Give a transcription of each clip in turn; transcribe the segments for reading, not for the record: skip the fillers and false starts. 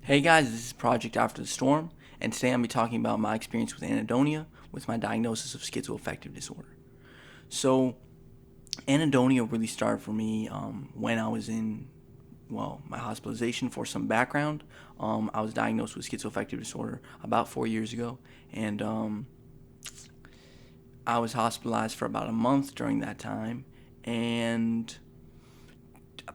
Hey guys, this is Project After the Storm, and today I'll be talking about my experience with anhedonia with my diagnosis of schizoaffective disorder. So, anhedonia really started for me when I was in, my hospitalization. For some background, I was diagnosed with schizoaffective disorder about 4 years ago, and I was hospitalized for about a month during that time, and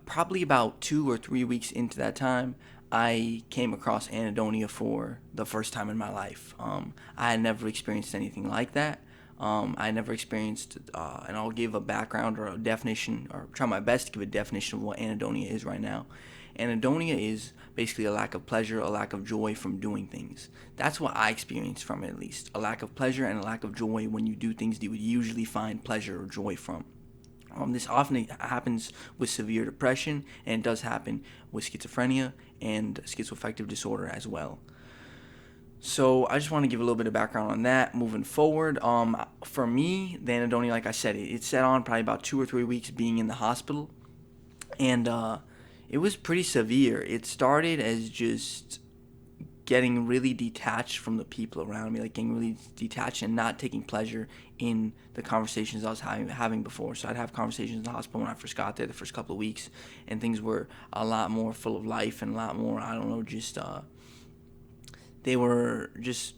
probably about 2 or 3 weeks into that time, I came across anhedonia for the first time in my life. I had never experienced anything like that. I never experienced, and I'll give a background or a definition, or try my best to give a definition of what anhedonia is right now. Anhedonia is basically a lack of pleasure, a lack of joy from doing things. That's what I experienced from it, at least. A lack of pleasure and a lack of joy when you do things that you would usually find pleasure or joy from. This often happens with severe depression, and it does happen with schizophrenia and schizoaffective disorder as well. So I just want to give a little bit of background on that moving forward. For me, the anhedonia, like I said, it set on probably about 2 or 3 weeks being in the hospital, and it was pretty severe. It started as just getting really detached from the people around me, like getting really detached and not taking pleasure in the conversations I was having before. So I'd have conversations in the hospital when I first got there, the first couple of weeks, and things were a lot more full of life and a lot more, I don't know, just they were just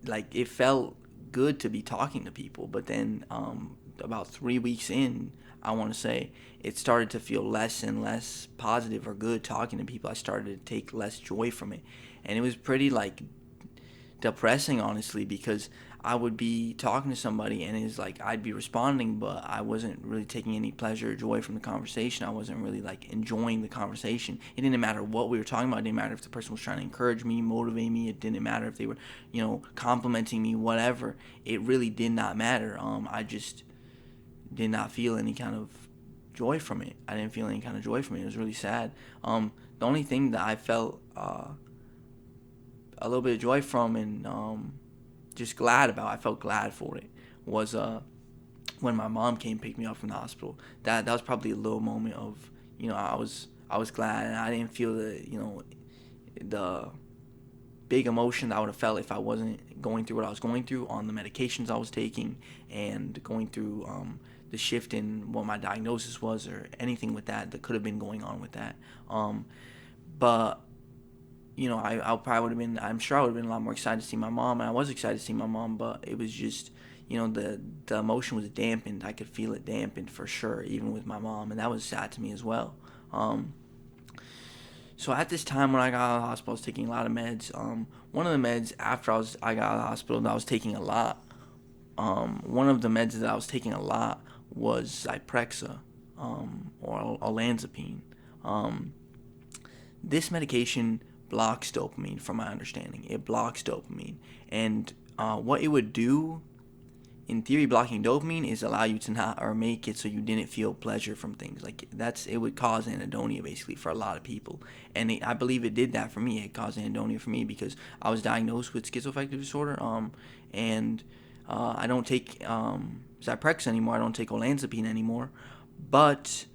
like, it felt good to be talking to people. But then about 3 weeks in, I want to say, it started to feel less and less positive or good talking to people. I started to take less joy from it, and it was pretty like depressing, honestly, because I would be talking to somebody and it's like I'd be responding, but I wasn't really taking any pleasure or joy from the conversation. I wasn't really like enjoying the conversation. It didn't matter what we were talking about. It didn't matter if the person was trying to encourage me, motivate me. It didn't matter if they were, complimenting me, whatever. It really did not matter. I just did not feel any kind of joy from it. I didn't feel any kind of joy from it. It was really sad. The only thing that I felt a little bit of joy from, and just glad about, I felt glad for it, was when my mom came pick me up from the hospital. That was probably a little moment of, I was glad, and I didn't feel the big emotion that I would have felt if I wasn't going through what I was going through on the medications I was taking, and going through the shift in what my diagnosis was, or anything with that could have been going on with that. But I probably would have been, I'm sure I would have been a lot more excited to see my mom, and I was excited to see my mom, but it was just, the emotion was dampened. I could feel it dampened for sure, even with my mom, and that was sad to me as well. So at this time when I got out of the hospital, I was taking a lot of meds. One of the meds after I got out of the hospital that I was taking a lot, one of the meds that I was taking a lot was Zyprexa, or olanzapine. This medication blocks dopamine, from my understanding. It blocks dopamine. And what it would do, in theory, blocking dopamine is allow you to not, or make it so you didn't feel pleasure from things. Like, it would cause anhedonia, basically, for a lot of people. And I believe it did that for me. It caused anhedonia for me because I was diagnosed with schizoaffective disorder. And I don't take Zyprexa anymore. I don't take olanzapine anymore. But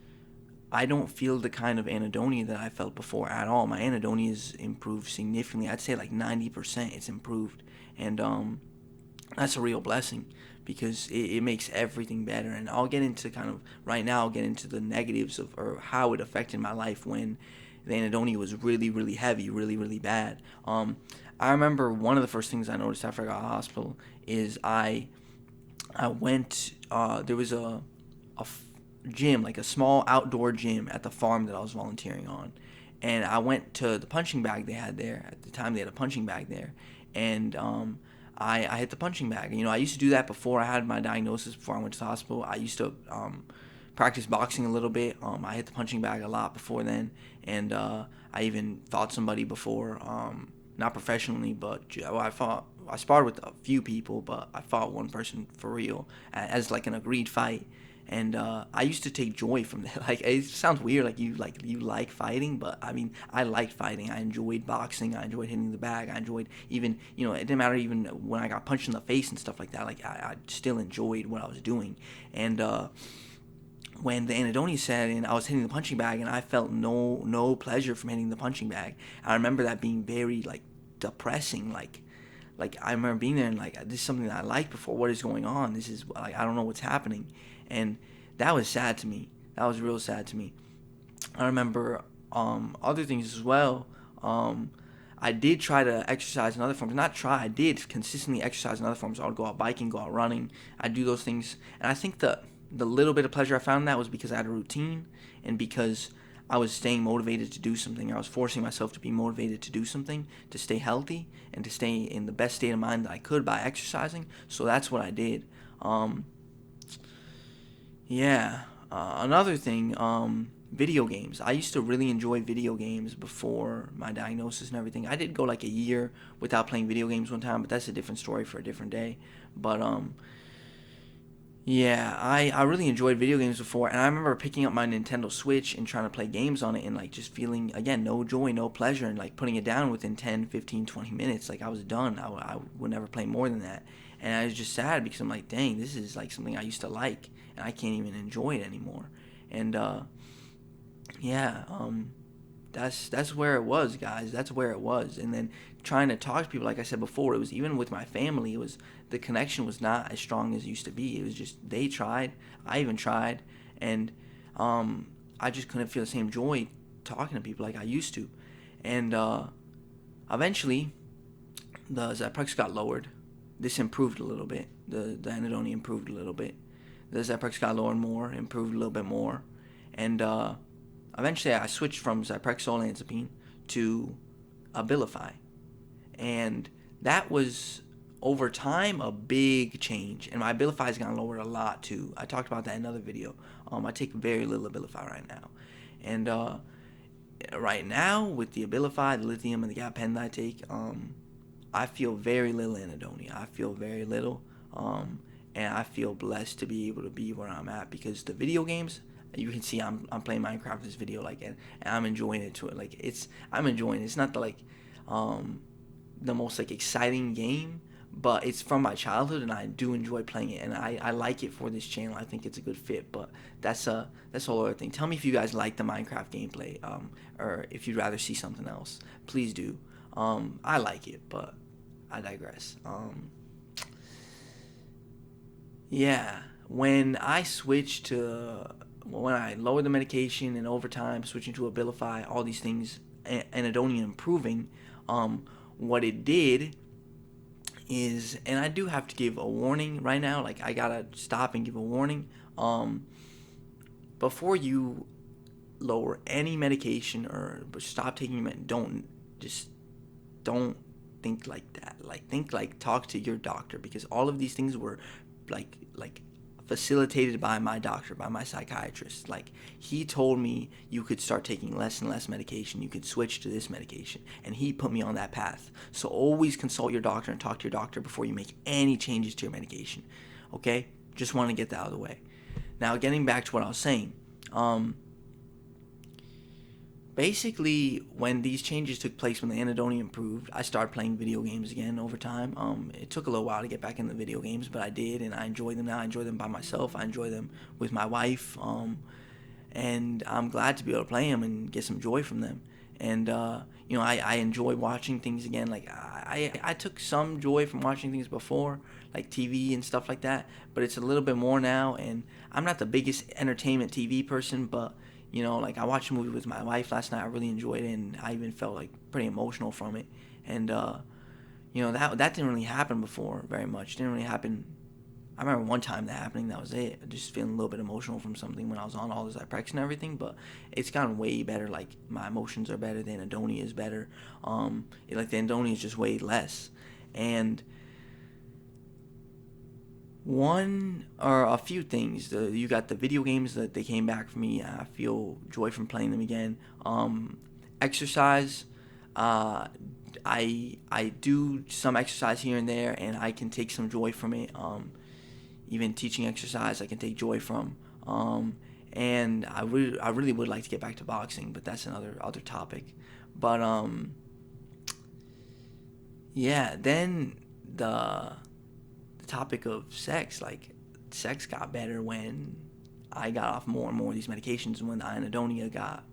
I don't feel the kind of anhedonia that I felt before at all. My anhedonia is improved significantly. I'd say like 90% it's improved. And that's a real blessing, because it makes everything better. And I'll get into kind of, right now, I'll get into the negatives of, or how it affected my life when the anhedonia was really, really heavy, really, really bad. I remember one of the first things I noticed after I got out of the hospital is I went, there was a gym, like a small outdoor gym at the farm that I was volunteering on. And I went to the punching bag they had there. At the time, they had a punching bag there. And I hit the punching bag. I used to do that before I had my diagnosis, before I went to the hospital. I used to practice boxing a little bit. I hit the punching bag a lot before then. And I even fought somebody before, not professionally, but I sparred with a few people, but I fought one person for real, as like an agreed fight. And I used to take joy from that. Like, it sounds weird, like you like fighting, but I mean, I liked fighting. I enjoyed boxing. I enjoyed hitting the bag. I enjoyed even, it didn't matter even when I got punched in the face and stuff like that. Like, I still enjoyed what I was doing. And when the anhedonia set in, I was hitting the punching bag, and I felt no pleasure from hitting the punching bag. I remember that being very like depressing. Like I remember being there and like, this is something that I liked before. What is going on? This is like, I don't know what's happening, and that was sad to me. That was real sad to me. I remember other things as well. I did try to exercise in other forms. Not try, I did consistently exercise in other forms. I would go out biking, go out running. I'd do those things. And I think the little bit of pleasure I found in that was because I had a routine, and because I was staying motivated to do something. I was forcing myself to be motivated to do something, to stay healthy, and to stay in the best state of mind that I could by exercising. So that's what I did. Yeah. Another thing, video games. I used to really enjoy video games before my diagnosis and everything. I did go like a year without playing video games one time, but that's a different story for a different day. But yeah, I really enjoyed video games before, and I remember picking up my Nintendo Switch and trying to play games on it, and like just feeling, again, no joy, no pleasure, and like putting it down within 10, 15, 20 minutes. Like I was done. I would never play more than that. And I was just sad because I'm like, dang, this is like something I used to like, and I can't even enjoy it anymore. And yeah, that's where it was, guys. That's where it was. And then trying to talk to people, like I said before, it was even with my family. It was, the connection was not as strong as it used to be. It was just, they tried, I even tried, and I just couldn't feel the same joy talking to people like I used to. And eventually, the Zyprexa got lowered. This improved a little bit. The Anhedonia improved a little bit. The Zyprexa got lowered more, improved a little bit more, and eventually I switched from Zyprexa olanzapine to Abilify, and that was over time a big change. And my Abilify has gotten lowered a lot too. I talked about that in another video. I take very little Abilify right now, and right now with the Abilify, the lithium, and the gabapentin that I take, I feel very little anhedonia. I feel very little, and I feel blessed to be able to be where I'm at, because the video games, you can see I'm playing Minecraft in this video, like, and I'm enjoying it to it. Like, I'm enjoying it. It's not the most like exciting game, but it's from my childhood, and I do enjoy playing it, and I like it for this channel. I think it's a good fit, but that's a whole other thing. Tell me if you guys like the Minecraft gameplay, or if you'd rather see something else. Please do. I like it, but I digress. Yeah, when I lowered the medication, and over time switching to Abilify, all these things, anhedonia improving, what it did is, and I do have to give a warning right now, like I gotta stop and give a warning, before you lower any medication or stop taking don't think like that. Talk to your doctor, because all of these things were like facilitated by my doctor, by my psychiatrist. Like, he told me you could start taking less and less medication, you could switch to this medication, and he put me on that path. So always consult your doctor and talk to your doctor before you make any changes to your medication. Okay? Just want to get that out of the way. Now, getting back to what I was saying, basically, when these changes took place, when the anhedonia improved, I started playing video games again over time. It took a little while to get back into video games, but I did, and I enjoy them now. I enjoy them by myself. I enjoy them with my wife, and I'm glad to be able to play them and get some joy from them. And I enjoy watching things again. Like, I took some joy from watching things before, like TV and stuff like that, but it's a little bit more now. And I'm not the biggest entertainment TV person, but like, I watched a movie with my wife last night. I really enjoyed it, and I even felt like pretty emotional from it. And that didn't really happen before very much. It didn't really happen. I remember one time that happening. That was it. Just feeling a little bit emotional from something when I was on all this Zyprexa and everything. But it's gotten way better. Like, my emotions are better. The anhedonia is better. The anhedonia is just way less. And one or a few things. You got the video games that they came back for me. I feel joy from playing them again. Exercise. I do some exercise here and there, and I can take some joy from it. Even teaching exercise, I can take joy from. And I really would like to get back to boxing, but that's another topic. But yeah. Then the topic of sex, like, sex got better when I got off more and more of these medications, and when the anhedonia got,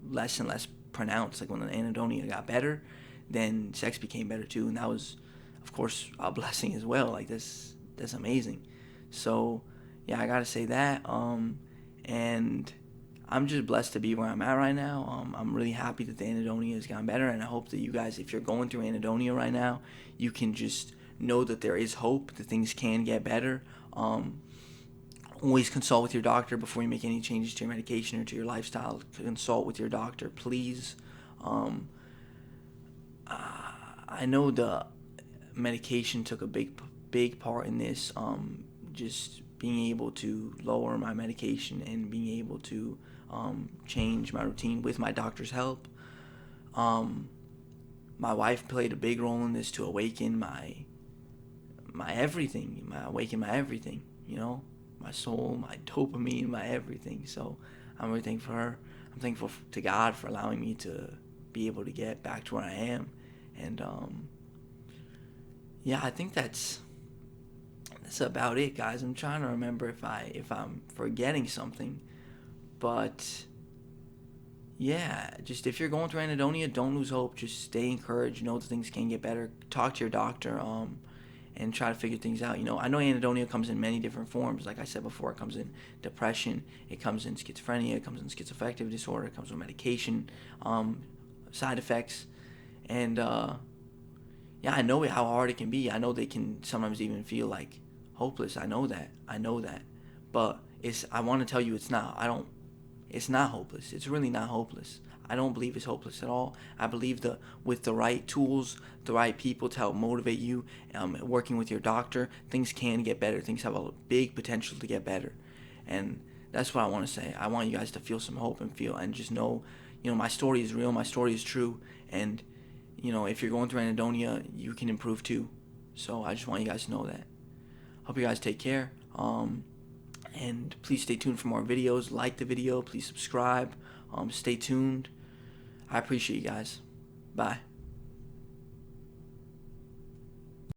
less and less pronounced, like when the anhedonia got better, then sex became better too, and that was, of course, a blessing as well. Like that's amazing. So yeah, I gotta say that. And I'm just blessed to be where I'm at right now. I'm really happy that the anhedonia has gotten better, and I hope that you guys, if you're going through anhedonia right now, you can just know that there is hope, that things can get better. Always consult with your doctor before you make any changes to your medication or to your lifestyle. Consult with your doctor, please. I know the medication took a big part in this. Just being able to lower my medication and being able to change my routine with my doctor's help. My wife played a big role in this to awaken my everything, my soul, my dopamine, my everything. So I'm really thankful for her. I'm thankful to God for allowing me to be able to get back to where I am. And yeah, I think that's about it, guys. I'm trying to remember if I'm forgetting something, but yeah, just if you're going through anhedonia, don't lose hope. Just stay encouraged. Know that things can get better. Talk to your doctor. And try to figure things out. I know anhedonia comes in many different forms. Like I said before, it comes in depression, it comes in schizophrenia, it comes in schizoaffective disorder, it comes with medication, side effects, and yeah, I know how hard it can be. I know they can sometimes even feel like hopeless. I know that, but I want to tell you, it's not. It's not hopeless. It's really not hopeless. I don't believe it's hopeless at all. I believe that with the right tools, the right people to help motivate you, working with your doctor, things can get better. Things have a big potential to get better. And that's what I want to say. I want you guys to feel some hope and just know, my story is real, my story is true. And, if you're going through anhedonia, you can improve too. So I just want you guys to know that. Hope you guys take care. And please stay tuned for more videos. Like the video. Please subscribe. Stay tuned. I appreciate you guys. Bye.